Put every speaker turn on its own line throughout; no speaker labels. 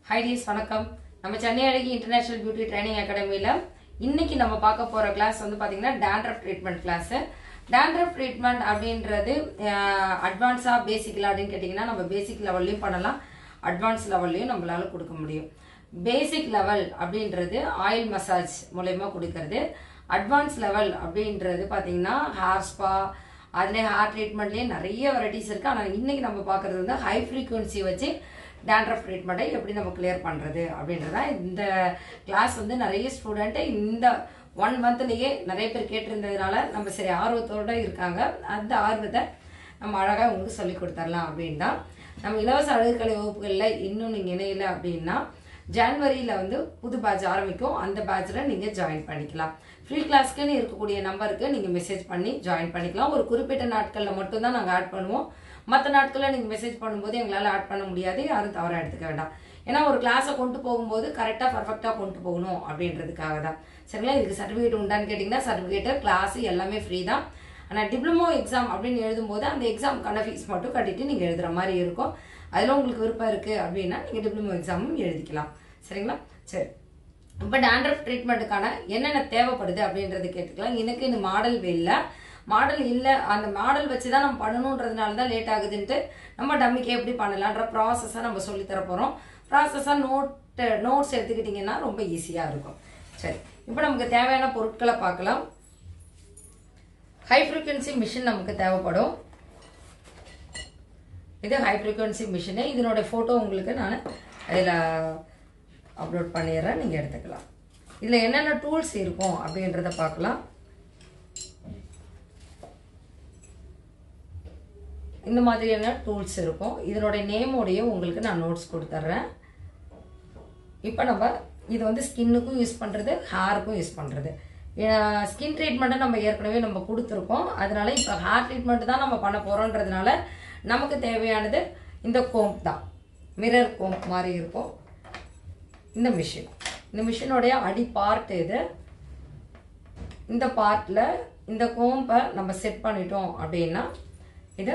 Hi dears, வணக்கம். நம்ம சென்னை அழகி இன்டர்நேஷனல் பியூட்டி ட்ரைனிங் அகாடமில இன்னைக்கு நம்ம பார்க்க போற கிளாஸ் வந்து பாத்தீங்கன்னா dandruff treatment class. dandruff treatment அப்படின்றது அட்வான்ஸா பேசிக்கலா அப்படினு கேட்டிங்கனா நம்ம பேசிக் லெவல்லயும் பண்ணலாம், அட்வான்ஸ் லெவல்லயும் நம்மளால கொடுக்க முடியும். பேசிக் லெவல் அப்படின்றது ஆயில் மசாஜ் மூலமா கொடுக்கிறது. அட்வான்ஸ் லெவல் அப்படின்றது பாத்தீங்கன்னா ஹேர் ஸ்பா, அதுல ஹேர் ட்ரீட்மெண்ட்லயே நிறைய வெரைட்டிஸ் இருக்கு. ஆனா இன்னைக்கு நம்ம பார்க்கிறது வந்து ஹை ஃப்ரீக்வன்சி வச்சு dandruff ட்ரீட்மெண்ட்டை எப்படி நம்ம கிளியர் பண்ணுறது அப்படின்றதான் இந்த கிளாஸ். வந்து நிறைய ஸ்டூடெண்ட்டு இந்த 1 மந்த்லேயே நிறைய பேர் கேட்டிருந்ததுனால நம்ம சரி ஆர்வத்தோடு இருக்காங்க. அந்த ஆர்வத்தை நம்ம அழகாக உங்களுக்கு சொல்லி கொடுத்துடலாம் அப்படின்னு தான். நம்ம இலவச அழகுக்கலை வகுப்புகளில் இன்னும் நீங்கள் இணையலை அப்படின்னா ஜனவரியில் வந்து புது பேட்ச் ஆரம்பிக்கும். அந்த பேட்சில் நீங்கள் ஜாயின் பண்ணிக்கலாம். ஃப்ரீ கிளாஸ்க்குன்னு இருக்கக்கூடிய நம்பருக்கு நீங்கள் மெசேஜ் பண்ணி ஜாயின் பண்ணிக்கலாம். ஒரு குறிப்பிட்ட நாட்களில் மட்டும்தான் நாங்கள் ஆட் பண்ணுவோம். மற்ற நாட்களில் நீங்கள் மெசேஜ் பண்ணும்போது எங்களால் ஆட் பண்ண முடியாது. யாரும் தவறாக எடுத்துக்க வேண்டாம். ஏன்னா ஒரு கிளாஸை கொண்டு போகும்போது கரெக்டாக பர்ஃபெக்டாக கொண்டு போகணும் அப்படின்றதுக்காக தான். சரிங்களா? இதுக்கு சர்டிஃபிகேட் உண்டான்னு கேட்டிங்கன்னா சர்டிஃபிகேட்டு கிளாஸு எல்லாமே ஃப்ரீ தான். ஆனால் டிப்ளமோ எக்ஸாம் அப்படின்னு எழுதும்போது அந்த எக்ஸாமுக்கான ஃபீஸ் மட்டும் கட்டிட்டு நீங்கள் எழுதுகிற மாதிரி இருக்கும். அதில் உங்களுக்கு விருப்பம் இருக்குது அப்படின்னா நீங்கள் டிப்ளமோ எக்ஸாமும் எழுதிக்கலாம். சரிங்களா? சரி, இப்போ dandruff ட்ரீட்மெண்ட்டுக்கான என்னென்ன தேவைப்படுது அப்படின்றது கேட்டுக்கலாம். எனக்கு இந்த மாடல் இல்லை, அந்த மாடல் வச்சு தான் நம்ம பண்ணணுன்றதுனால தான் லேட் ஆகுதுன்ட்டு நம்ம டம்மிக்கே எப்படி பண்ணலான்ற ப்ராசஸாக நம்ம சொல்லித்தர போகிறோம். ப்ராசஸாக நோட்ஸ் எடுத்துக்கிட்டிங்கன்னா ரொம்ப ஈஸியாக இருக்கும். சரி, இப்போ நமக்கு தேவையான பொருட்களை பார்க்கலாம். ஹை ஃப்ரீக்வன்சி மிஷின் நமக்கு தேவைப்படும். இது ஹை ஃப்ரீக்வன்சி மிஷினு. இதனுடைய ஃபோட்டோ உங்களுக்கு நான் இதில் அப்லோட் பண்ணிடுறேன், நீங்கள் எடுத்துக்கலாம். இதில் என்னென்ன டூல்ஸ் இருக்கும் அப்படின்றத பார்க்கலாம். இந்த மாதிரியான டூல்ஸ் இருக்கும். இதனுடைய நேமோடைய உங்களுக்கு நான் நோட்ஸ் கொடுத்துட்றேன். இப்போ நம்ம இது வந்து ஸ்கின்னுக்கும் யூஸ் பண்ணுறது, ஹேருக்கும் யூஸ் பண்ணுறது. ஸ்கின் ட்ரீட்மெண்ட்டை நம்ம ஏற்கனவே நம்ம கொடுத்துருக்கோம். அதனால இப்போ ஹேர் ட்ரீட்மெண்ட் தான் நம்ம பண்ண போகிறோன்றதுனால நமக்கு தேவையானது இந்த கோம்ப் தான். மிரர் கோம்ப் மாதிரி இருக்கும் இந்த மிஷின். இந்த மிஷினோடைய அடி பார்ட் இது. இந்த பார்ட்டில் இந்த கோம்பை நம்ம செட் பண்ணிட்டோம் அப்படின்னா இது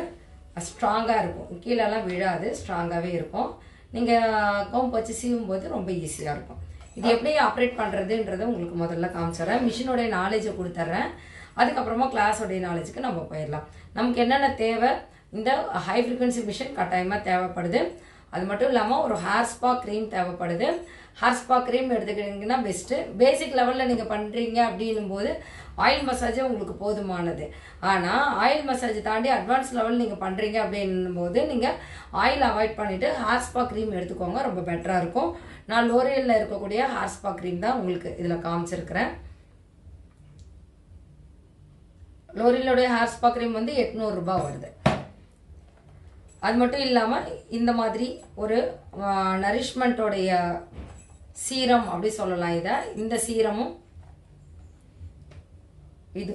ஸ்ட்ராங்காக இருக்கும். கீழெல்லாம் விழாது, ஸ்ட்ராங்காகவே இருக்கும். நீங்கள் கோம்ப் வச்சு சீவும் போது ரொம்ப ஈஸியாக இருக்கும். இது எப்படி ஆப்ரேட் பண்ணுறதுன்றதை உங்களுக்கு முதல்ல காமிச்சிட்றேன். மிஷினோடைய நாலேஜை கொடுத்துட்றேன். அதுக்கப்புறமா கிளாஸோடைய நாலேஜுக்கு நம்ம போயிடலாம். நமக்கு என்னென்ன தேவை, இந்த ஹை ஃப்ரீக்வன்சி மிஷின் கட்டாயமாக தேவைப்படுது. அது மட்டும் இல்லாமல் ஒரு ஹேர் ஸ்பா க்ரீம் தேவைப்படுது. ஹேர் ஸ்பா க்ரீம் எடுத்துக்கிட்டிங்கன்னா பெஸ்ட்டு. பேசிக் லெவலில் நீங்கள் பண்ணுறீங்க அப்படின்னும் போது ஆயில் மசாஜே உங்களுக்கு போதுமானது. ஆனால் ஆயில் மசாஜ் தாண்டி அட்வான்ஸ் லெவல் நீங்கள் பண்ணுறீங்க அப்படின்னும் போது நீங்கள் ஆயில் அவாய்ட் பண்ணிவிட்டு ஹேர் ஸ்பா க்ரீம் எடுத்துக்கோங்க, ரொம்ப பெட்டராக இருக்கும். நான் லோரியலில் இருக்கக்கூடிய ஹேர் ஸ்பா க்ரீம் தான் உங்களுக்கு இதில் காமிச்சிருக்கிறேன். லோரியலுடைய ஹேர் ஸ்பா க்ரீம் வந்து 800 ரூபாய் வருது. அது மட்டும் இல்லாமல் இந்த மாதிரி ஒரு நரிஷ்மெண்ட்டோடைய சீரம் அப்படி சொல்லலாம். இதை இந்த சீரமும்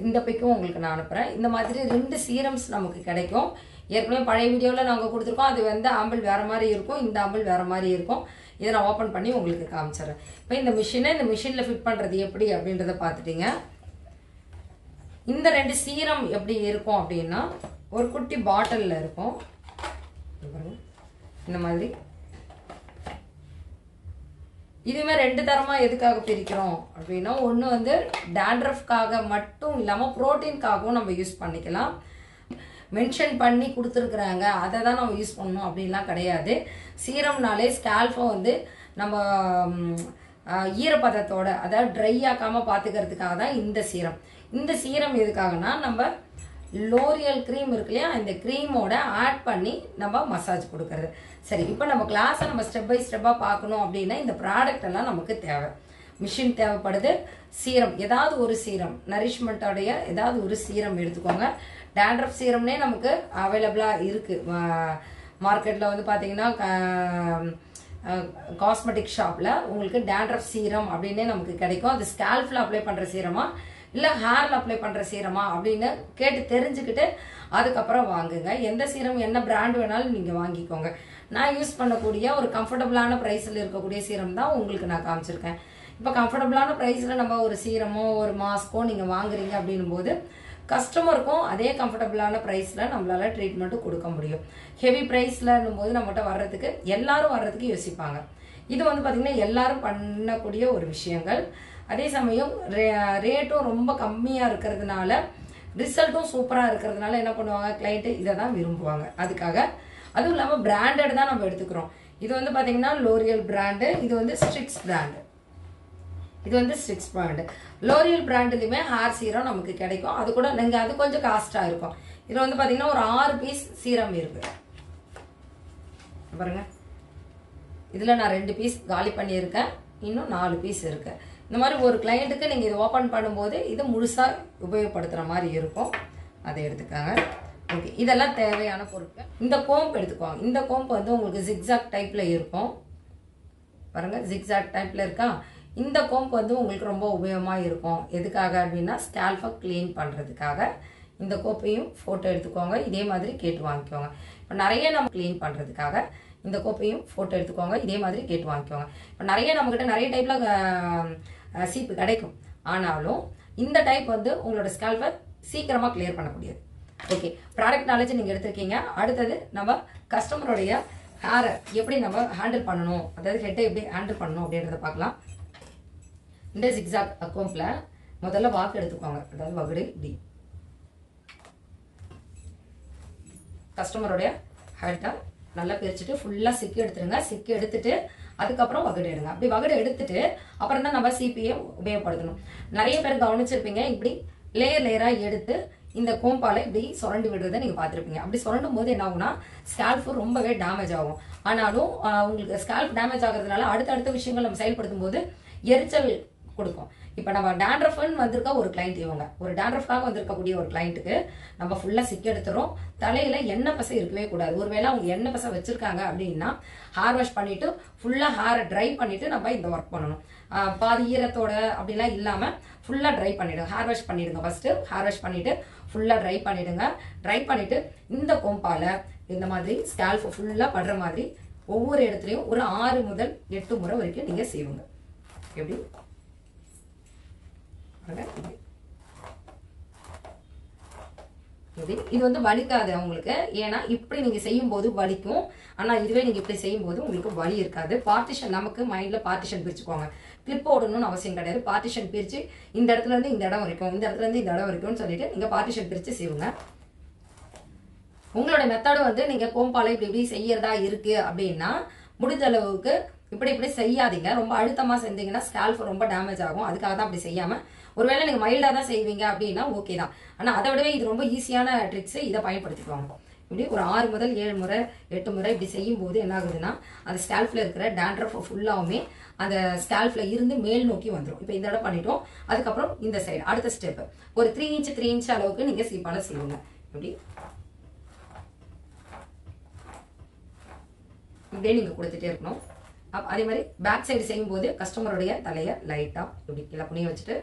இந்த பிக்கும் உங்களுக்கு நான் அனுப்புகிறேன். இந்த மாதிரி 2 சீரம்ஸ் நமக்கு கிடைக்கும். ஏற்கனவே பழைய வீடியோவில் நாங்கள் கொடுத்துருக்கோம். அது வந்து ஆம்பிள் வேறு மாதிரி இருக்கும், இந்த ஆம்பிள் வேறு மாதிரி இருக்கும். இதை நான் ஓப்பன் பண்ணி உங்களுக்கு காமிச்சிடுறேன். இப்போ இந்த மிஷினில் ஃபிட் பண்ணுறது எப்படி அப்படின்றத பார்த்துட்டீங்க. இந்த 2 சீரம் எப்படி இருக்கும் அப்படின்னா ஒரு குட்டி பாட்டிலில் இருக்கும். இந்த மாதிரி இதுவுமே 2 தரமாக எதுக்காக பிரிக்கிறோம் அப்படின்னா, ஒன்று வந்து dandruffக்காக மட்டும் இல்லாமல் ப்ரோட்டீன்காகவும் நம்ம யூஸ் பண்ணிக்கலாம். மென்ஷன் பண்ணி கொடுத்துருக்குறாங்க, அதை தான் நம்ம யூஸ் பண்ணணும் அப்படின்லாம் கிடையாது. சீரம்னாலே ஸ்கேல்ஃபை வந்து நம்ம ஈரப்பதத்தோட, அதாவது ட்ரை ஆக்காமல் பார்த்துக்கிறதுக்காக தான் இந்த சீரம். இந்த சீரம் எதுக்காகனா நம்ம லோரியல் க்ரீம் இருக்கு இல்லையா, இந்த க்ரீமோட ஆட் பண்ணி நம்ம மசாஜ் கொடுக்கறது. சரி, இப்போ நம்ம கிளாஸை நம்ம ஸ்டெப் பை ஸ்டெப்பாக பார்க்கணும் அப்படின்னா இந்த ப்ராடக்ட் எல்லாம் நமக்கு தேவை. மிஷின் தேவைப்படுது, சீரம் ஏதாவது ஒரு சீரம், நரிஷ்மெண்ட்டோடைய ஏதாவது ஒரு சீரம் எடுத்துக்கோங்க. dandruff சீரம்னே நமக்கு அவைலபிளாக இருக்குது. மார்க்கெட்டில் வந்து பார்த்தீங்கன்னா காஸ்மெட்டிக் ஷாப்பில் உங்களுக்கு dandruff சீரம் அப்படின்னே நமக்கு கிடைக்கும். அது ஸ்கேல்ஃபில் அப்ளை பண்ணுற சீரமா இல்லை ஹேரில் அப்ளை பண்ணுற சீரமா அப்படின்னு கேட்டு தெரிஞ்சுக்கிட்டு அதுக்கப்புறம் வாங்குங்க. எந்த சீரம் என்ன பிராண்ட் வேணாலும் நீங்கள் வாங்கிக்கோங்க. நான் யூஸ் பண்ணக்கூடிய ஒரு கம்ஃபர்டபுளான ப்ரைஸில் இருக்கக்கூடிய சீரம் தான் உங்களுக்கு நான் காமிச்சிருக்கேன். இப்போ கம்ஃபர்டபுளான ப்ரைஸில் நம்ம ஒரு சீரமோ ஒரு மாஸ்கோ நீங்கள் வாங்குறீங்க அப்படின்னும் போது கஸ்டமருக்கும் அதே கம்ஃபர்டபுளான ப்ரைஸில் நம்மளால் ட்ரீட்மெண்ட்டு கொடுக்க முடியும். ஹெவி ப்ரைஸில் போது நம்மகிட்ட வர்றதுக்கு எல்லாரும் வர்றதுக்கு யோசிப்பாங்க. இது வந்து பார்த்தீங்கன்னா எல்லாரும் பண்ணக்கூடிய ஒரு விஷயங்கள். அதே சமயம் ரேட்டும் ரொம்ப கம்மியாக இருக்கிறதுனால ரிசல்ட்டும் சூப்பராக இருக்கிறதுனால என்ன பண்ணுவாங்க, கிளைண்ட்டு இதை தான் விரும்புவாங்க. அதுக்காக அதுவும் இல்லாமல் பிராண்டட் தான் நம்ம எடுத்துக்கிறோம். இது வந்து பார்த்தீங்கன்னா லோரியல் பிராண்டு, இது வந்து ஸ்ட்ரிக்ஸ் பிராண்டு. இது வந்து ஸ்ட்ரிக்ஸ் பிராண்டு. லோரியல் பிராண்டுலையுமே ஹேர் சீரம் நமக்கு கிடைக்கும். அது கூட நீங்கள் அது கொஞ்சம் காஸ்ட்டாக இருக்கும். இதில் வந்து பார்த்தீங்கன்னா ஒரு 6 பீஸ் சீரம் இருக்கு பாருங்க. இதில் நான் 2 பீஸ் காலி பண்ணியிருக்கேன், இன்னும் 4 பீஸ் இருக்கு. இந்த மாதிரி ஒரு கிளையண்ட்டுக்கு நீங்கள் இது ஓப்பன் பண்ணும்போது இது முழுசாக உபயோகப்படுத்துகிற மாதிரி இருக்கும். அதை எடுத்துக்காங்க. ஓகே, இதெல்லாம் தேவையான பொருட்கள். இந்த கோம்பு எடுத்துக்குவாங்க. இந்த கோம்பு வந்து உங்களுக்கு ஜிக்ஸாக் டைப்பில் இருக்கும் பாருங்க, ஜிக்ஸாக் டைப்பில் இருக்கா. இந்த கோம்பு வந்து உங்களுக்கு ரொம்ப உபயோகமாக இருக்கும். எதுக்காக அப்படின்னா ஸ்கேல்ஃபை க்ளீன் பண்ணுறதுக்காக. இந்த கோப்பையும் ஃபோட்டோ எடுத்துக்கோங்க, இதே மாதிரி கேட்டு வாங்கிக்கோங்க. இப்போ நிறைய நம்ம க்ளீன் பண்ணுறதுக்காக இந்த கோப்பையும் ஃபோட்டோ எடுத்துக்கோங்க, இதே மாதிரி கேட்டு வாங்கிக்கோங்க. இப்போ நிறைய நம்மக்கிட்ட நிறைய டைப்பில் சீப்பு கிடைக்கும். ஆனாலும் இந்த டைப் வந்து உங்களோட ஸ்கேல்ஃபை சீக்கிரமாக கிளியர் பண்ணக்கூடியது. ஓகே, ப்ராடக்ட் நாலேஜ் நீங்கள் எடுத்திருக்கீங்க. அடுத்தது நம்ம கஸ்டமருடைய ஹேரை எப்படி நம்ம ஹேண்டில் பண்ணணும், அதாவது ஹெட்டை எப்படி ஹேண்டில் பண்ணணும் அப்படின்றத பார்க்கலாம். இந்த ஜிக்ஸாக் கோம்பில் முதல்ல வாக்கு எடுத்துக்கோங்க, அதாவது வகுடு இப்படி கஸ்டமருடைய ஹெட்டை நல்லா பிரிச்சுட்டு ஃபுல்லாக சிக்கி எடுத்துருங்க. சிக்கி எடுத்துட்டு அதுக்கப்புறம் வகுடு எடுங்க. அப்படி வகுடு எடுத்துட்டு அப்புறம் தான் நம்ம சிபியை உபயோகப்படுத்தணும். நிறைய பேர் கவனிச்சிருப்பீங்க, இப்படி லேயர் லேயராக எடுத்து இந்த கோம்பால இப்படி சுரண்டி விடுறதை நீங்கள் பார்த்துருப்பீங்க. அப்படி சுரண்டும் போது என்ன ஆகும்னா ஸ்கேல்ஃப் ரொம்பவே டேமேஜ் ஆகும். ஆனாலும் உங்களுக்கு ஸ்கேல்ஃப் டேமேஜ் ஆகிறதுனால அடுத்தடுத்த விஷயங்கள் நம்ம செயல்படுத்தும் போது எரிச்சல் கொடுக்கும். இப்போ நம்ம டேண்ட்ரஃப்னு வந்திருக்க ஒரு கிளைண்ட், இவங்க ஒரு டேண்ட்ரஃப்காக வந்திருக்கக்கூடிய ஒரு கிளைண்ட்டுக்கு நம்ம ஃபுல்லாக சிக்கி எடுத்துறோம். தலையில எண்ணெய் பசை இருக்கவே கூடாது. ஒருவேளை அவங்க எண்ணெய் பசை வச்சிருக்காங்க அப்படின்னா ஹேர் வாஷ் பண்ணிட்டு ஃபுல்லாக ஹேரை ட்ரை பண்ணிட்டு நம்ம இந்த ஒர்க் பண்ணணும். பாதி ஈரத்தோட அப்படிலாம் இல்லாமல் ஃபுல்லாக ட்ரை பண்ணிடுங்க. ஹேர் வாஷ் பண்ணிடுங்க. ஃபர்ஸ்ட் ஹேர் வாஷ் பண்ணிட்டு ஃபுல்லாக ட்ரை பண்ணிடுங்க. ட்ரை பண்ணிட்டு இந்த கோம்பால இந்த மாதிரி ஸ்கேல்ஃப் ஃபுல்லாக படுற மாதிரி ஒவ்வொரு இடத்துலையும் ஒரு 6 முதல் 8 முறை வரைக்கும் நீங்கள் செய்வீங்க. எப்படி இது வந்து வலிக்காது அவங்களுக்கு. ஏன்னா இப்படி நீங்க செய்யும் போது வலிக்கும். ஆனா இதுவே நீங்க இப்படி செய்யும் போது உங்களுக்கு வலி இருக்காது. பார்ட்டிஷன் நமக்கு மைண்ட்ல பார்ட்டிஷன் பிரிச்சுக்கோங்க. கிளிப் போடணும்னு அவசியம் கிடையாது. பார்ட்டிஷன் பிரிச்சு இந்த இடத்துல இருந்து இந்த இடம் வரைக்கும், இந்த இடத்துல இருந்து இந்த இடம் வரைக்கும்னு சொல்லிட்டு நீங்க பார்ட்டிஷன் பிரிச்சு செய்வுங்க. உங்களோட மெத்தடு வந்து நீங்க கோம்பாலை இப்படி இப்படி செய்யறதா இருக்கு அப்படின்னா முடிஞ்ச அளவுக்கு இப்படி இப்படி செய்யாதீங்க. ரொம்ப அழுத்தமா செஞ்சீங்கன்னா ஸ்கேல்ஃப் ரொம்ப டேமேஜ் ஆகும். அதுக்காக தான் அப்படி செய்யாம, ஒருவேளை நீங்க மைல்டா தான் செய்வீங்க அப்படின்னா ஓகே தான். ஆனா அதை விடவே இது ரொம்ப ஈஸியான ட்ரிக்ஸ். இதை பயன்படுத்திக்குவாங்க. இப்படி ஒரு 6 முதல் 7 முறை 8 முறை இப்படி செய்யும் போது என்ன ஆகுதுன்னா அந்த ஸ்கேல்ஃப்ல இருக்கிற டேண்ட்ரஃப் ஃபுல்லாவுமே அந்த ஸ்கேல்ஃப்ல இருந்து மேல் நோக்கி வந்துடும். இப்போ இந்த இடம் பண்ணிட்டோம். அதுக்கப்புறம் இந்த சைடு அடுத்த ஸ்டெப் ஒரு 3 இன்ச் அளவுக்கு நீங்க சீப்பால செய்வீங்க. இப்படி இப்படியே நீங்க கொடுத்துட்டே இருக்கணும். அதே மாதிரி பேக் சைடு செய்யும் போது கஸ்டமருடைய தலையை லைட்டா இப்படி கீழே புனிய வச்சுட்டு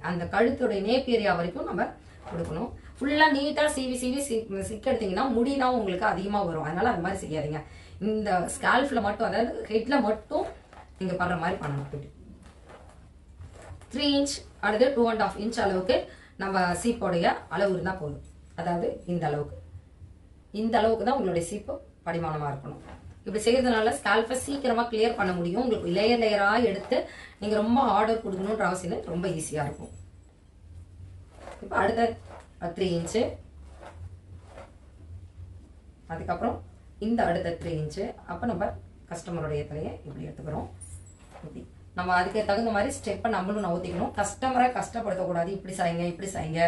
அந்த கழுத்துடைய நேப் ஏரியா வரைக்கும் நம்ம கொடுக்கணும். ஃபுல்லா நீட்டா சீவி சிக்க எடுத்தீங்கன்னா முடிலாம் உங்களுக்கு அதிகமா வரும். அதனால அந்த மாதிரி செய்யாதீங்க. இந்த ஸ்கேல்ஃப்ல மட்டும், அதாவது ஹெட்ல மட்டும் நீங்க பண்ற மாதிரி பண்ணணும். இப்படி 3 இன்ச் அடுத்து 2.5 இன்ச் அளவுக்கு நம்ம சீப்போடைய அளவு இருந்தா போதும். அதாவது இந்த அளவுக்கு தான் உங்களுடைய சீப்பு படிமானமா இருக்கணும். இப்படி செய்யறதுனால ஸ்கேல்ஃபை சீக்கிரமா கிளியர் பண்ண முடியும். உங்களுக்கு லேயர் லேயரா எடுத்து நீங்க ரொம்ப ஆர்டர் கொடுக்கணும்ன்ற அவசியம் இல்லை. ரொம்ப ஈஸியா இருக்கும். இப்போ அடுத்த 3 இன்ச்சு, அதுக்கப்புறம் இந்த அடுத்த 3 இன்ச்சு. அப்போ நம்ம கஸ்டமருடைய தலையை இப்படி எடுத்துக்கிறோம். இப்படி நம்ம அதுக்கு தகுந்த மாதிரி ஸ்டெப்பை நம்மளும் நவுத்திக்கணும். கஸ்டமரை கஷ்டப்படுத்தக்கூடாது. இப்படி செய்யுங்க, இப்படி செய்யுங்க,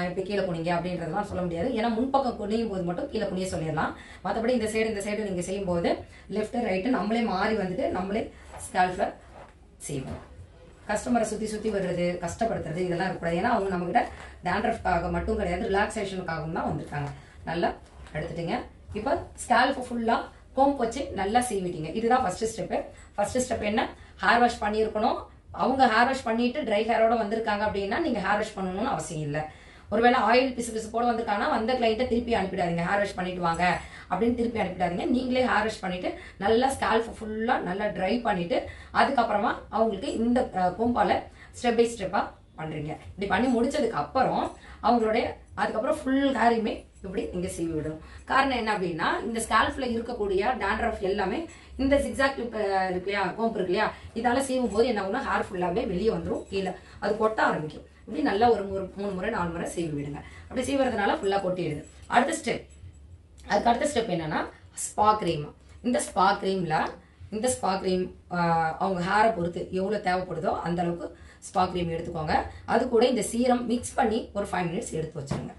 இப்படி கீழே குனிங்க அப்படின்றதெல்லாம் சொல்ல முடியாது. ஏன்னா முன்பக்கம் குனியும் போது மட்டும் கீழே குனிய சொல்லிடலாம். மற்றபடி இந்த சைடு நீங்க செய்யும் போது லெஃப்ட் ரைட்டு நம்மளே மாறி வந்துட்டு நம்மளே ஸ்கேல்ஃபை செய்வோம். கஸ்டமரை சுத்தி வர்றது, கஷ்டப்படுத்துறது இதெல்லாம் இருக்கக்கூடாது. ஏன்னா அவங்க நம்ம கிட்ட டேண்ட்ரஃப்காக மட்டும் கிடையாது, ரிலாக்ஸேஷனுக்காகவும் தான் வந்திருக்காங்க. நல்லா எடுத்துட்டீங்க. இப்போ ஸ்கேல்ஃப் ஃபுல்லா கோம்ப் வச்சு நல்லா சீவிட்டீங்க. இதுதான் ஃபர்ஸ்ட் ஸ்டெப். ஃபர்ஸ்ட் ஸ்டெப் என்ன, ஹேர் வாஷ் பண்ணியிருக்கணும். அவங்க ஹேர் வாஷ் பண்ணிட்டு ட்ரை ஹேரோட வந்திருக்காங்க அப்படின்னா நீங்க ஹேர் வாஷ் பண்ணணும்னு அவசியம் இல்லை. ஒருவேளை ஆயில் பிசு போட வந்திருக்காங்கன்னா வந்த கிளைண்ட்டை திருப்பி அனுப்பிடாதீங்க. ஹேர் வாஷ் பண்ணிட்டு வாங்க அப்படின்னு திருப்பி அனுப்பிடாதீங்க. நீங்களே ஹேர் வாஷ் பண்ணிட்டு நல்லா ஸ்கேல்ஃப் ஃபுல்லா நல்லா ட்ரை பண்ணிட்டு அதுக்கப்புறமா அவங்களுக்கு இந்த கோம்பால ஸ்டெப் பை ஸ்டெப்பா பண்றீங்க. இப்படி பண்ணி முடிச்சதுக்கு அப்புறம் அவங்களுடைய அதுக்கப்புறம் ஃபுல் ஹேரையுமே இப்படி நீங்க சீவி விடணும். காரணம் என்ன அப்படின்னா இந்த ஸ்கால்ப்ல இருக்கக்கூடிய டேண்ட்ரஃப் எல்லாமே இந்த ஜிக்ஸாக் இருக்கு இல்லையா, கோம்பு இருக்கு இல்லையா, இதால சீவும் போது என்ன ஆகும்னா ஹேர் ஃபுல்லாவே வெளியே வந்துடும், கீழே அது கொட்ட ஆரம்பிக்கும். இப்படி நல்லா ஒரு 3 முறை 4 முறை சீவி விடுங்க. அப்படி சீவுறதுனால ஃபுல்லா கொட்டிடுது. அதுக்கு அடுத்த ஸ்டெப் என்னன்னா ஸ்பா கிரீம். இந்த ஸ்பா கிரீம் அவங்க ஹேரை பொறுத்து எவ்வளவு தேவைப்படுதோ அந்த அளவுக்கு ஸ்பா கிரீம் எடுத்துக்கோங்க. அது கூட இந்த சீரம் மிக்ஸ் பண்ணி ஒரு 5 மினிட்ஸ் எடுத்து வச்சிருங்க.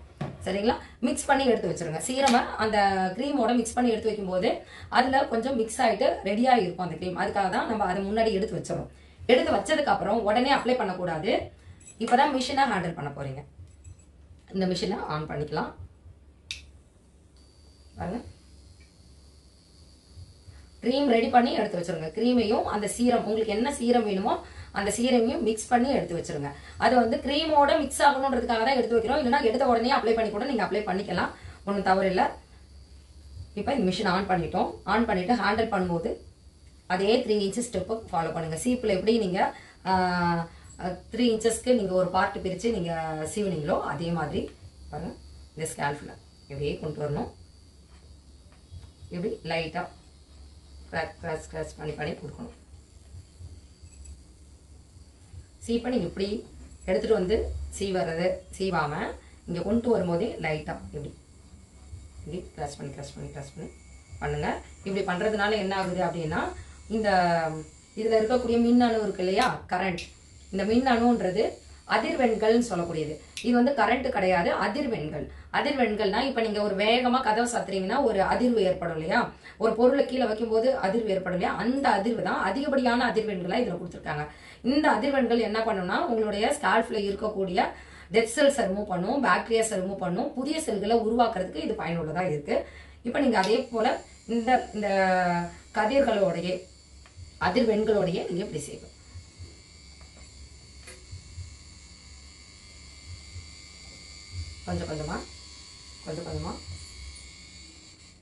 சரிங்களா? மிக்ஸ் பண்ணி எடுத்து வச்சிருங்க. சீரமை அந்த கிரீமோட மிக்ஸ் பண்ணி எடுத்து வைக்கும் போது அதுல கொஞ்சம் மிக்ஸ் ஆயிட்டு ரெடியா இருக்கும் அந்த கிரீம். அதுக்காக தான் நம்ம அதை முன்னாடி எடுத்து வச்சிடறோம். எடுத்து வச்சதுக்கு அப்புறம் உடனே அப்ளை பண்ணக்கூடாது. இப்பதான் மிஷினை ஹேண்டில் பண்ண போறீங்க. இந்த மிஷினை ஆன் பண்ணிக்கலாம். பாருங்க, கிரீம் ரெடி பண்ணி எடுத்து வச்சிருங்க. கிரீமையும் அந்த சீரம், உங்களுக்கு என்ன சீரம் வேணுமோ அந்த சீரமையும் மிக்ஸ் பண்ணி எடுத்து வச்சிருங்க. அது வந்து கிரீமோட மிக்ஸ் ஆகணுன்றதுக்காக தான் எடுத்து வைக்கிறோம். இல்லைன்னா எடுத்த உடனே அப்ளை பண்ணி கூட நீங்க அப்ளை பண்ணிக்கலாம், ஒன்றும் தவறு இல்லை. இப்போ இந்த மிஷின் ஆன் பண்ணிட்டோம். ஆன் பண்ணிட்டு ஹேண்டில் பண்ணும்போது அதே 3 இன்ச்சஸ் ஸ்டெப்பு ஃபாலோ பண்ணுங்க. சீப்பில் எப்படி நீங்க 3 இன்ச்சஸ்க்கு நீங்க ஒரு பார்ட் பிரிச்சு நீங்க சீவுனீங்களோ அதே மாதிரி பாருங்க, இந்த ஸ்கால்ஃப்ல இப்படியே கொண்டு வரணும். இப்படி லைட்டா கிராஸ் பண்ணி கொடுக்கணும். சீப்பை நீங்க இப்படி எடுத்துட்டு வந்து சீவாம இங்க கொண்டு வரும்போதே லைட்டா இப்படி கிராஸ் பண்ணி பண்ணுங்க. இப்படி பண்றதுனால என்ன ஆகுது அப்படின்னா இந்த இதுல இருக்கக்கூடிய மின்னணு இருக்கு இல்லையா, கரண்ட், இந்த மின்னணுன்றது அதிர்வெண்கள்னு சொல்லக்கூடியது. இது வந்து கரண்ட் கிடையாது, அதிர்வெண்கள்னா இப்ப நீங்க ஒரு வேகமா கதவை சாத்துறீங்கன்னா ஒரு அதிர்வு ஏற்படும் இல்லையா, ஒரு பொருளை கீழே வைக்கும் போது அதிர்வு ஏற்படும் இல்லையா, அந்த அதிர்வு தான் அதிகப்படியான அதிர்வெண்களா இதுல கொடுத்துருக்காங்க. இந்த அதிர்வெண்கள் என்ன பண்ணும்னா உங்களுடைய ஸ்கால்ப்ல இருக்கக்கூடிய டெட் செல்ஸை ரிமூவ் பண்ணும், பாக்டீரியாஸை ரிமூவ் பண்ணும், புதிய செல்களை உருவாக்குறதுக்கு இது பயனுள்ளதா இருக்கு. இப்ப நீங்க அதே போல இந்த கதிர்களோடைய அதிர்வெண்களோடைய நீங்க இப்படி செய்யணும். கொஞ்சம் கொஞ்சமா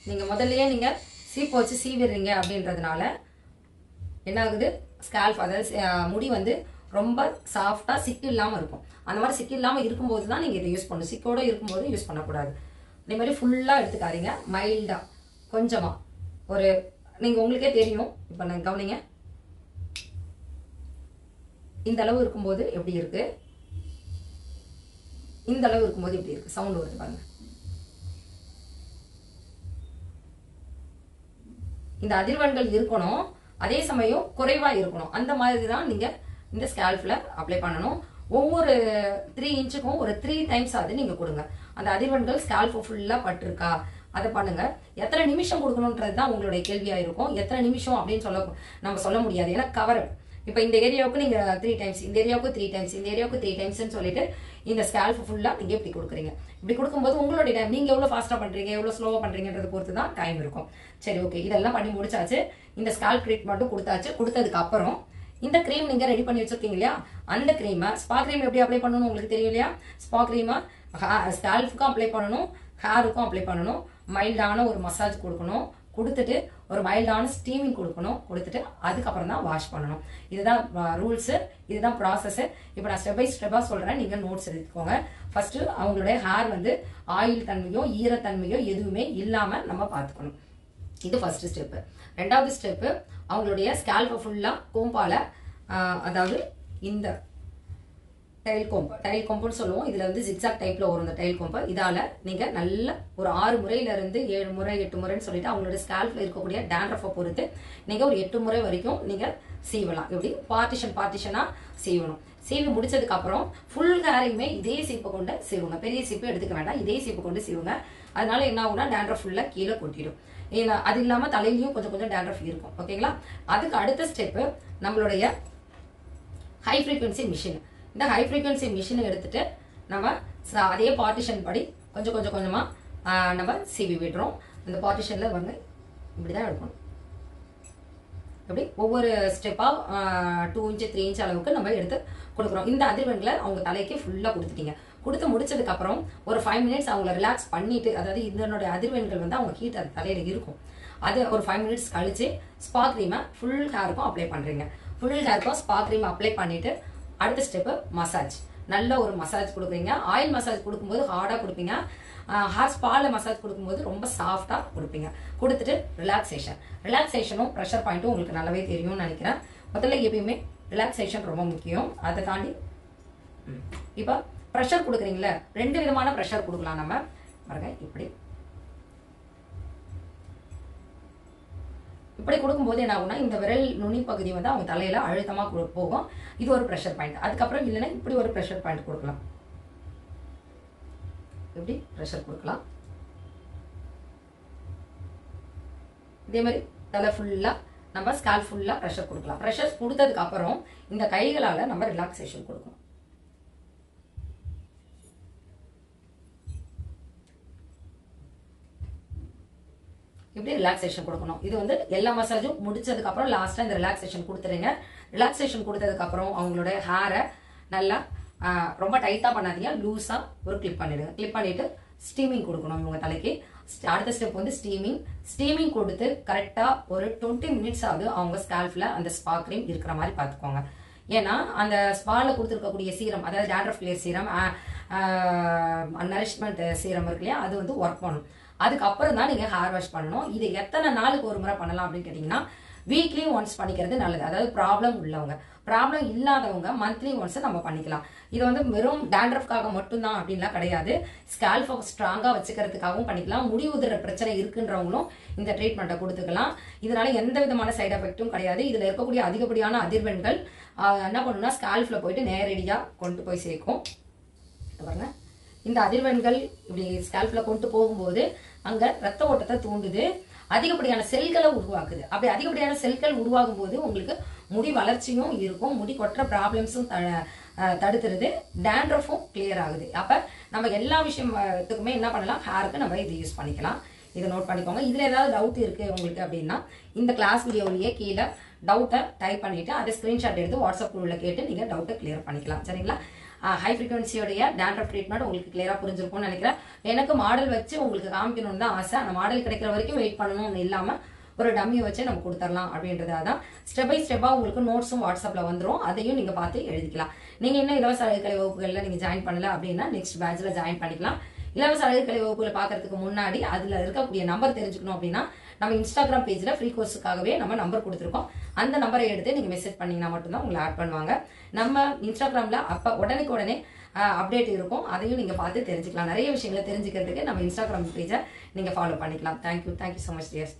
நீங்க முதல்லயே நீங்க சீப்பு வச்சு சீவிடுறீங்க அப்படின்றதுனால என்ன ஆகுது, ஸ்கால்ப் அதாவது முடி வந்து ரொம்ப சாஃப்டா சிக்கு இல்லாம இருக்கும். அந்த மாதிரி சிக்கு இல்லாம இருக்கும்போது தான் நீங்க இதை யூஸ் பண்ணணும். சிக்கோட இருக்கும்போது யூஸ் பண்ணக்கூடாது. அதே மாதிரி ஃபுல்லா எடுத்துக்காதீங்க, மைல்டா கொஞ்சமா ஒரு நீங்க உங்களுக்கே தெரியும். இப்ப நான் கவனிங்க, இந்த அளவு இருக்கும்போது எப்படி இருக்கு, இந்த அளவு இருக்கும்போது எப்படி இருக்கு, சவுண்ட் வருது பாருங்க. இந்த அதிர்வெண்கள் இருக்கணும், அதே சமயம் குறைவா இருக்கணும். அந்த மாதிரி தான் நீங்க இந்த ஸ்கால்ப்ல அப்ளை பண்ணணும். ஒவ்வொரு 3 இன்ச்சுக்கும் ஒரு 3 டைம்ஸ் அது நீங்க கொடுங்க. அந்த அதிர்வெண்கள் ஸ்கால்ப் ஃபுல்லா பட்டிருக்கா அதை பண்ணுங்க. எத்தனை நிமிஷம் கொடுக்கணும்ன்றது தான் உங்களுடைய கேள்வியா இருக்கும். எத்தனை நிமிஷம் அப்படின்னு நம்ம சொல்ல முடியாது, ஏன்னா கவர். இப்ப இந்த ஏரியாவுக்கு நீங்க 3 டைம்ஸ், இந்த ஏரியாவுக்கு 3 டைம்ஸ், இந்த ஏரியாவுக்கு 3 டைம்ஸ்ன்னு சொல்லிட்டு இந்த ஸ்கால்ப் ஃபுல்லா நீங்க இப்படி கொடுக்குறீங்க. இப்படி கொடுக்கும்போது உங்களுடைய டைம் நீங்க எவ்வளவு ஃபாஸ்டா பண்றீங்க, எவ்வளவு ஸ்லோவா பண்றீங்கன்றத பொறுத்து தான் டைம் இருக்கும். சரி, ஓகே, இதெல்லாம் பண்ணி முடிச்சாச்சு. இந்த ஸ்கால்ப் ட்ரீட்மெண்ட்டும் கொடுத்தாச்சு. கொடுத்ததுக்கு அப்புறம் இந்த கிரீம் நீங்க ரெடி பண்ணி வச்சிருக்கீங்க இல்லையா, அந்த கிரீமை ஸ்பா கிரீம் எப்படி அப்ளை பண்ணணும் உங்களுக்கு தெரியும் இல்லையா. ஸ்பா கிரீமை ஸ்கால்ஃபுக்கும் அப்ளை பண்ணணும், ஹேருக்கும் அப்ளை பண்ணணும். மைல்டான ஒரு மசாஜ் கொடுக்கணும், கொடுத்துட்டு ஒரு மைல்டான ஸ்டீமிங் கொடுக்கணும், கொடுத்துட்டு அதுக்கப்புறம் தான் வாஷ் பண்ணணும். இதுதான் ரூல்ஸ், இதுதான் ப்ராசஸ். இப்போ நான் ஸ்டெப் பை ஸ்டெப்பா சொல்றேன், நீங்க நோட்ஸ் எடுத்துக்கோங்க. ஃபர்ஸ்ட் அவங்களுடைய ஹேர் வந்து ஆயில் தன்மையோ ஈரத்தன்மையோ எதுவுமே இல்லாம நம்ம பார்த்துக்கணும். இது ஃபர்ஸ்ட் ஸ்டெப். ரெண்டாவது ஸ்டெப், அவங்களுடைய ஸ்கால்பை ஃபுல்லா கோம்பால, அதாவது இந்த டைல் கொம்புன்னு சொல்லுவோம். இதுல வந்து ஜிக்ஸாக் டைப்ல வரும் இந்த டைல் கொம்பு. இதால நீங்க நல்ல ஒரு 6 முறையில இருந்து 7 முறை 8 முறைன்னு சொல்லிட்டு அவங்களோட ஸ்கால்ப்ல இருக்கக்கூடிய டேண்ட்ரஃபை பொறுத்து நீங்க ஒரு 8 முறை வரைக்கும் நீங்க சீவலாம். இப்படி பார்ட்டிஷனா சீவணும். சீவி முடிச்சதுக்கு அப்புறம் ஃபுல் ஹேரையுமே இதே சீப்பை கொண்டு சீவுங்க. பெரிய சீப்பு எடுத்துக்க வேண்டாம், இதே சீப்பு கொண்டு சீவுங்க. அதனால என்ன ஆகும்னா டேண்ட்ரஃப் ஃபுல்லா கீழே கொட்டிடும். அது இல்லாம தலையிலயும் கொஞ்சம் டேண்ட்ரஃப் இருக்கும். ஓகேங்களா? அதுக்கு அடுத்த ஸ்டெப் நம்மளுடைய ஹை ஃப்ரீக்வன்சி மிஷின். இந்த ஹை ஃப்ரீக்வன்சி மிஷினை எடுத்துட்டு நம்ம அதே பார்ட்டிஷன் படி கொஞ்சமா நம்ம சீவி விடுறோம். அந்த பார்ட்டிஷன்ல வந்து இப்படிதான் எடுக்கணும். அப்படி ஒவ்வொரு ஸ்டெப்பா 2 இன்ச் 3 இன்ச் அளவுக்கு நம்ம எடுத்து கொடுக்குறோம். இந்த அதிர்வெண்களை அவங்க தலைக்கு ஃபுல்லா கொடுத்துட்டீங்க. கொடுத்து முடிச்சதுக்கு அப்புறம் ஒரு 5 மினிட்ஸ் அவங்கள ரிலாக்ஸ் பண்ணிட்டு, அதாவது இதனுடைய அதிர்வெண்கள் வந்து அவங்க ஹீட் அது தலையில இருக்கும். அது ஒரு 5 மினிட்ஸ் கழிச்சு ஸ்பா கிரீமை ஃபுல் ஹேருக்கும் அப்ளை பண்றீங்க. ஃபுல் ஹேருக்கும் ஸ்பா கிரீம் அப்ளை பண்ணிட்டு அடுத்த ஸ்டெப் மசாஜ். நல்ல ஒரு மசாஜ் கொடுக்குறீங்க. ஆயில் மசாஜ் கொடுக்கும்போது ஹார்டா கொடுப்பீங்க. ஹேர் ஸ்பால மசாஜ் கொடுக்கும்போது ரொம்ப சாஃப்டா கொடுப்பீங்க. கொடுத்துட்டு ரிலாக்ஸேஷனும் ப்ரெஷர் பாயிண்ட்டும் உங்களுக்கு நல்லாவே தெரியும்னு நினைக்கிறேன். முதல்ல எப்பயுமே ரிலாக்ஸேஷன் ரொம்ப முக்கியம். அதை தாண்டி இப்போ ப்ரெஷர் கொடுக்குறீங்களா, 2 விதமான ப்ரெஷர் கொடுக்கலாம். நம்ம பாருங்க, இப்படி கொடுக்கும்போது என்ன ஆகும்னா இந்த விரல் நுனி பகுதி வந்து அவங்க தலையில அழுத்தமா போகும். இது ஒரு ப்ரெஷர் பாயிண்ட். அதுக்கப்புறம் இல்லைன்னா இப்படி ஒரு ப்ரெஷர் பாயிண்ட் கொடுக்கலாம். இப்படி ப்ரெஷர் கொடுக்கலாம். இதே மாதிரி தலை ஃபுல்லா நம்ம ஸ்கால்ப் ஃபுல்லா ப்ரெஷர் கொடுக்கலாம். ப்ரெஷர் கொடுத்ததுக்கு அப்புறம் இந்த கைகளால நம்ம ரிலாக்ஸேஷன் கொடுக்கணும். இப்படி ரிலாக்ஸேஷன் கொடுக்கணும். இது வந்து எல்லா மசாஜும் முடிச்சதுக்கு அப்புறம் லாஸ்டா இந்த ரிலாக்ஸேஷன் கொடுத்துருங்க. ரிலாக்ஸேஷன் கொடுத்ததுக்கு அப்புறம் அவங்களோட ஹேரை நல்லா ரொம்ப டைட்டா பண்ணாதீங்க, லூஸா ஒரு கிளிப் பண்ணிடுங்க. கிளிப் பண்ணிட்டு ஸ்டீமிங் கொடுக்கணும் இவங்க தலைக்கு. அடுத்த ஸ்டெப் வந்து ஸ்டீமிங் கொடுத்து கரெக்டா ஒரு 20 மினிட்ஸ் ஆகுது அவங்க ஸ்கால்ப்ல அந்த ஸ்பா கிரீம் இருக்கிற மாதிரி பார்த்துக்கோங்க. ஏன்னா அந்த ஸ்பால கொடுத்துருக்கக்கூடிய சீரம், அதாவது dandruff clear serum, nourishment serum இருக்கு இல்லையா, அது வந்து ஒர்க் பண்ணணும். அதுக்கப்புறம் தான் நீங்க ஹேர் வாஷ் பண்ணணும். இது எத்தனை நாளுக்கு ஒரு முறை பண்ணலாம் அப்படின்னு கேட்டீங்கன்னா வீக்லி ஒன்ஸ் பண்ணிக்கிறது நல்லது. அதாவது ப்ராப்ளம் உள்ளவங்க, ப்ராப்ளம் இல்லாதவங்க மந்த்லி ஒன்ஸ் நம்ம பண்ணிக்கலாம். இது வந்து வெறும் டேண்ட்ரஃப்காக மட்டும்தான் அப்படின்லாம் கிடையாது. ஸ்கால்ஃபை ஸ்ட்ராங்கா வச்சுக்கிறதுக்காகவும் பண்ணிக்கலாம். முடி உதிர பிரச்சனை இருக்குன்றவங்களும் இந்த ட்ரீட்மெண்ட்டை கொடுத்துக்கலாம். இதனால எந்த விதமான சைடு எஃபெக்டும் கிடையாது. இதுல இருக்கக்கூடிய அதிகப்படியான அதிர்வெண்கள் என்ன பண்ணுன்னா ஸ்கால்ஃப்ல போயிட்டு நேரடியா கொண்டு போய் சேர்க்கும். பாருங்க, இந்த அதிர்வெண்கள் இப்படி ஸ்கால்ப்ல கொண்டு போகும்போது அங்க ரத்த ஓட்டத்தை தூண்டுது, அதிகப்படியான செல்களை உருவாக்குது. அப்படி அதிகப்படியான செல்கள் உருவாகும் போது உங்களுக்கு முடி வளர்ச்சியும் இருக்கும், முடி கொட்டுற ப்ராப்ளம்ஸும் தடுத்துருது, டேண்ட்ரஃபும் கிளியர் ஆகுது. அப்ப நம்ம எல்லா விஷயத்துக்குமே என்ன பண்ணலாம், ஹேருக்கு நம்ம இது யூஸ் பண்ணிக்கலாம். இதை நோட் பண்ணிக்கோங்க. இதுல ஏதாவது டவுட் இருக்கு உங்களுக்கு அப்படின்னா இந்த கிளாஸ் வீடியோலயே கீழே டவுட்டை டைப் பண்ணிட்டு அதை ஸ்கிரீன்ஷாட் எடுத்து வாட்ஸ்அப் குரூப்ல கேட்டு நீங்க டவுட்டை கிளியர் பண்ணிக்கலாம். சரிங்களா? ஹை ஃப்ரீக்வன்சியோடைய டேண்ட்ரஃப் ட்ரீட்மெண்ட் உங்களுக்கு கிளியரா புரிஞ்சிருக்கும்னு நினைக்கிறேன். எனக்கு மாடல் வச்சு உங்களுக்கு காமிக்கணும்னு தான் ஆசை. அந்த மாடல் கிடைக்கிற வரைக்கும் வெயிட் பண்ணணும்னு இல்லாம ஒரு டம்மியை வச்சு நம்ம கொடுத்துடலாம் அப்படின்றதான். ஸ்டெப் பை ஸ்டெப்பா உங்களுக்கு நோட்ஸும் வாட்ஸ்அப்ல வந்துடும், அதையும் நீங்க பார்த்து எழுதிக்கலாம். நீங்க இன்னும் இலவச அழகுக்கலை வகுப்புகள்ல நீங்க ஜாயின் பண்ணல அப்படின்னா நெக்ஸ்ட் பேட்ச்ல ஜாயின் பண்ணிக்கலாம். இலவச அழகுக்கலை வகுப்புகளை பாக்குறதுக்கு முன்னாடி அதுல இருக்கக்கூடிய நம்பர் தெரிஞ்சுக்கணும் அப்படின்னா நம்ம இன்ஸ்டாகிராம் பேஜ்ல ஃப்ரீ கோர்ஸுக்காகவே நம்ம நம்பர் கொடுத்துருக்கோம். அந்த நம்பரை எடுத்து நீங்க மெசேஜ் பண்ணீங்கன்னா மட்டும்தான் உங்களை ஆட் பண்ணுவாங்க. நம்ம இன்ஸ்டாகிராம்ல உடனே அப்டேட் இருக்கும், அதையும் நீங்க பார்த்து தெரிஞ்சுக்கலாம். நிறைய விஷயங்களை தெரிஞ்சுக்கிறதுக்கு நம்ம இன்ஸ்டாகிராம் பேஜை நீங்க ஃபாலோ பண்ணிக்கலாம். Thank you so much tears.